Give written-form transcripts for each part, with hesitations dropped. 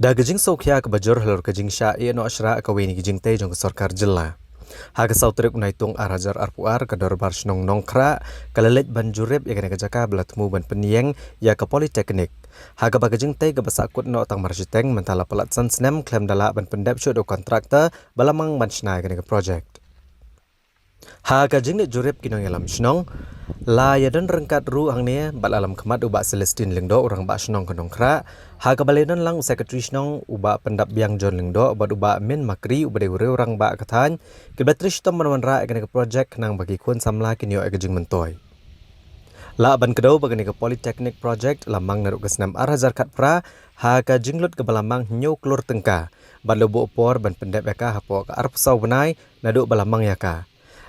Da gajing sokya ke bajur halur gajing sya no ashra ka weni gajing te jong sarkar jilla. Haga sautrip naitung arajar arpuar ke dorbar snong nongkra kalelet banjurip ya kena jaka belatmu ban penieng ya ke politeknik. Haga bagajing te ke basakut no tang marsiteng mentala pelat sansnem klem dala ban pendep do kontraktor balamang bansna kena ke project. Haga jing jurip kinong yalam snong la yadan rengkat ru angnia bal alam kemat ubak Celestine lingdo orang bak snong kenong kra haga baledan lang secretary snong ubak pendap biang John lingdo bad ubak min makri ubade ure orang bak kathan kebatrish tom manra ekene ke project nang bagi kun samla kinyo ekajing mentoy la ban kedau bagane ke polytechnic project lamang naruk kesnam arazar kat pra haga jinglut ke balamang nyo klur tengka bad lobo por ban pendap yaka hapo ka arp sau benai naduk balamang yaka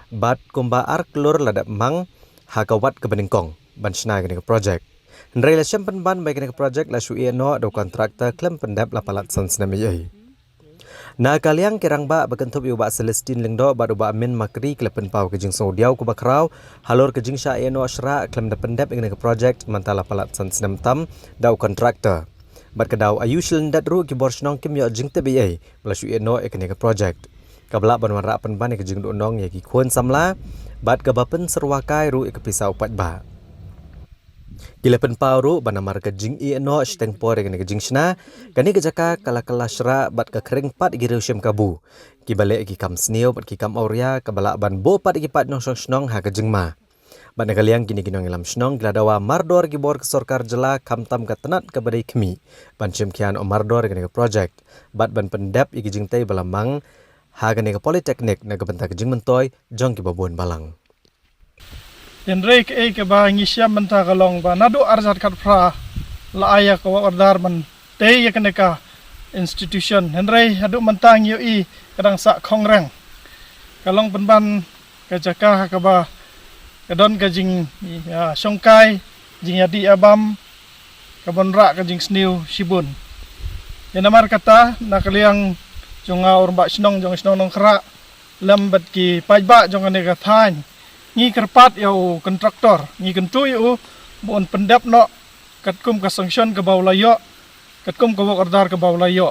bad kumba ar klur ladap mang Hakawat ke Beningkong, bansna ke project. Relation penban baik ke project la sui no do kontraktor klem pendap la palat sansnam yai. Na kaliang kirang ba bakentup yu ba Celestine lingdo ba do ba min makri klepen pau ke jing saudiau ku bakrau halor ke jing sya no asra klem da pendap ke project mantala palat sansnam tam dau kontraktor. Bat ke dau ayushil ndat ru ki borsnong kim yo jing te yai la sui no ke project. Kabla banwara penban ke jing do nong ya ki kun samla bat gabapen serwakai ru ikepisau pat ba. Gila penpau ru banamar ke jing no steng por ke jing shna kani ke jaka kala shra bat ke kering pat giru shem kabu. Ki balik ki kam sneo bat ki kam auria kabala ban bo pat ki pat nong snong ha ke jing ma. Bat nakaliang kini kinong ilam snong gladawa mardor ki bor ke sorkar jela kam tam ka tenat ke badai kemi. Ban shem kian o mardor ke project. Bat ban pendap iki jing tai balamang haga ke politeknik na kebentak jing mentoy jong ki babon balang. Henry ke ba ngisya menta kalong ba nado arzat kat pra la aya ko ordar man te ya ka institution Henry adu mentang yu I kadang sak kongrang kalong penban ke jaka ka ba kadon ka jing ya songkai jing yadi abam kabon ra ka jing sniu shibun yanamar kata nakaliang jonga orba snong jong snong nong kra lambat ki pajba jong ane ka than ngi kerpat yo kontraktor ngi kentu yo bon pendap no katkum ka sanction ka baulayo katkum ka ordar ka baulayo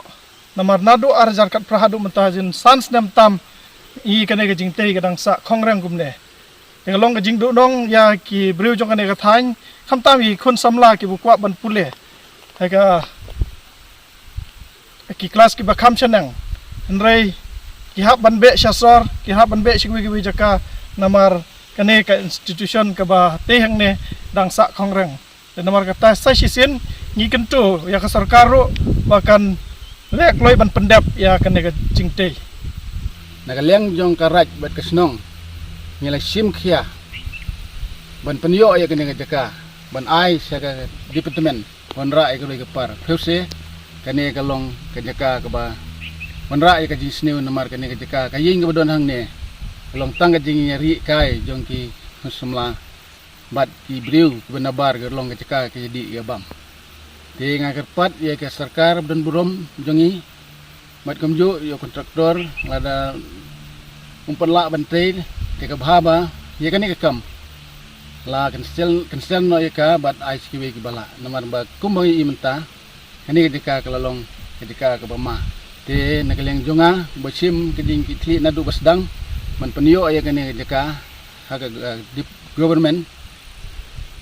namar nadu arjar kat prahadu mentajin sans nam tam I kane ka jingte kadang sa kongrang kumne tengalong ka jingdu dong ya ki briu jong ane ka than kham tam I kun samla ki bukwa ban pule ha ka ki kelas ki bakam chenang Henry kihap ban be syasor kihap ban be sikwi jaka namar kane ka institution ka ba tehang ne dang sa kongrang dan namar kata sa sisin ngi kentu ya ka sarkar ru bahkan lek loy ban pendap ya kane ka jingte nakaliang jong karaj bat kasnong ngila sim khia ban penyo ya kane ka jaka ban ai sa ka department ban ra ka loy ka par phuse kane ka long ka jaka ka ba manra ka jing sneu namar kane ka jaka kaying ka badon hang ne long tang ka jing nyari kai jong ki semla bat ki briu benabar ka long ka jaka ka jadi ya bam te ngakerpat ya ka sarkar dan burom jongi bat kamjo yo kontraktor lada umperla bante te ka bahaba ya kane ka kam la cancel no ya ka bat ice ki bala namar ba kumbangi imenta kane ka jaka ka long ka jaka ka bama te nakaliang jonga basim kejing kitli nadu basdang man penyo aya kane jaka haga government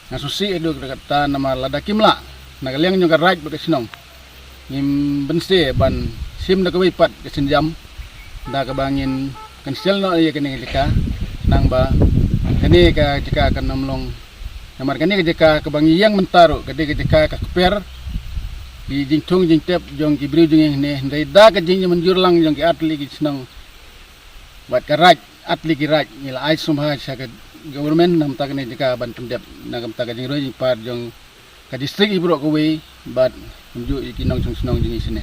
ngasusi edu kata nama lada kimla nakaliang jonga right bakasinong ngim bense ban sim na kawai pat kesenjam da kabangin cancel no aya kane jaka nang ba kane ka jaka kan namlong namar kane jaka kabangi yang mentaro kade jaka ka keper di jingtung jingtep jong ki briu jing ne ndai da ka jing menjur lang jong ki atli ki senang bat ka raj atli ki raj ngila ai sumha sa ka government nam ta ne jika ban pendep nagam ta ka jing roi jing par jong ka district ibro ko we bat menju ki nong senang jing sine